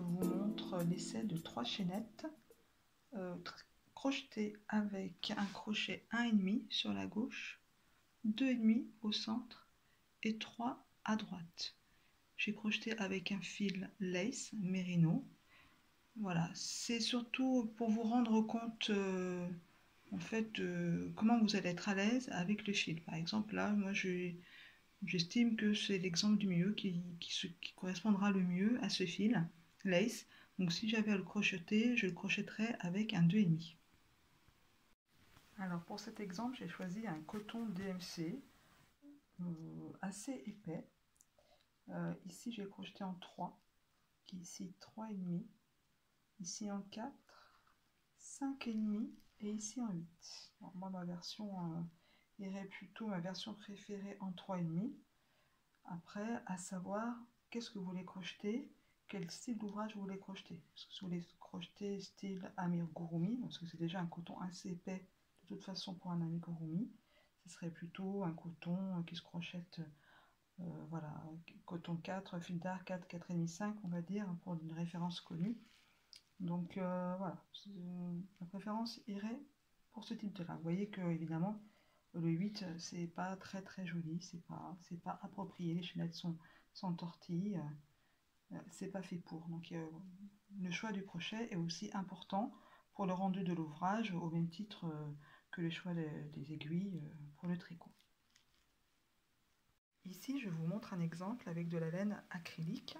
vous montre l'essai de 3 chaînettes crochetées avec un crochet 1,5 sur la gauche, 2,5 au centre et 3 à droite. J'ai crocheté avec un fil lace mérino. Voilà, c'est surtout pour vous rendre compte en fait comment vous allez être à l'aise avec le fil. Par exemple là, moi j'estime que c'est l'exemple du milieu qui correspondra le mieux à ce fil lace. Donc si j'avais à le crocheter, je le crochetterais avec un 2,5. Alors pour cet exemple, j'ai choisi un coton DMC assez épais. Ici j'ai crocheté en 3, ici 3,5, ici en 4, 5,5 et ici en 8. Alors, moi ma version irait plutôt, ma version préférée en 3,5. Après, à savoir qu'est-ce que vous voulez crocheter, quel style d'ouvrage vous voulez crocheter. Est-ce que vous voulez crocheter style amigurumi, parce que c'est déjà un coton assez épais de toute façon pour un amigurumi. Ce serait plutôt un coton qui se crochette, voilà, coton 4, fil d'art 4, 4,5, 5 on va dire, pour une référence connue. Donc voilà, ma préférence irait pour ce type de là. Vous voyez que évidemment le 8 c'est pas très joli, c'est pas approprié, les chaînettes sont tortillées, c'est pas fait pour. Donc le choix du crochet est aussi important pour le rendu de l'ouvrage, au même titre que le choix des aiguilles pour le tricot. Ici je vous montre un exemple avec de la laine acrylique.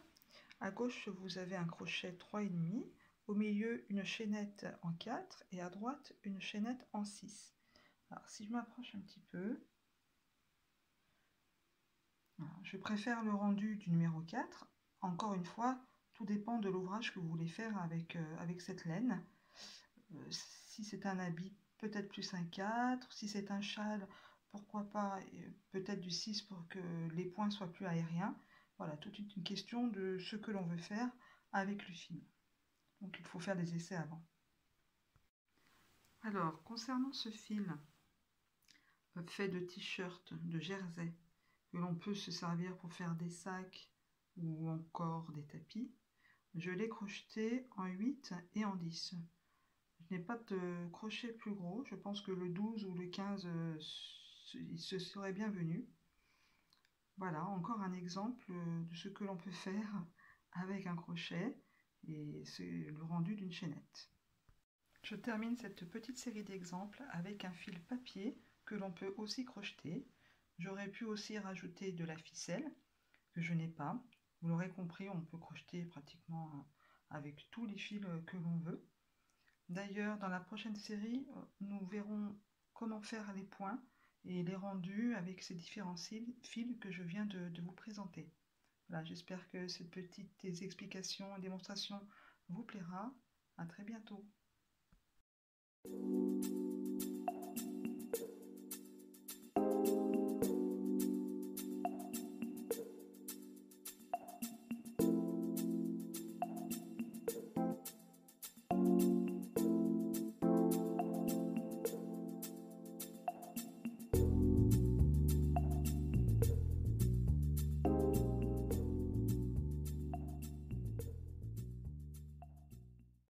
À gauche vous avez un crochet 3,5, au milieu une chaînette en 4 et à droite une chaînette en 6. Alors si je m'approche un petit peu, voilà, je préfère le rendu du numéro 4. Encore une fois, tout dépend de l'ouvrage que vous voulez faire avec cette laine. Si c'est un habit, peut-être plus un 4. Si c'est un châle, pourquoi pas peut-être du 6 pour que les points soient plus aériens. Voilà, tout est une question de ce que l'on veut faire avec le fil. Donc il faut faire des essais avant. Alors, concernant ce fil fait de t-shirt, de jersey, que l'on peut se servir pour faire des sacs ou encore des tapis, je l'ai crocheté en 8 et en 10. Je n'ai pas de crochet plus gros, je pense que le 12 ou le 15 il se serait bienvenu. Voilà, encore un exemple de ce que l'on peut faire avec un crochet, et c'est le rendu d'une chaînette. Je termine cette petite série d'exemples avec un fil papier que l'on peut aussi crocheter. J'aurais pu aussi rajouter de la ficelle que je n'ai pas. Vous l'aurez compris, on peut crocheter pratiquement avec tous les fils que l'on veut. D'ailleurs, dans la prochaine série, nous verrons comment faire les points et les rendus avec ces différents fils que je viens de vous présenter. Voilà, j'espère que cette petite explication et démonstration vous plaira. À très bientôt.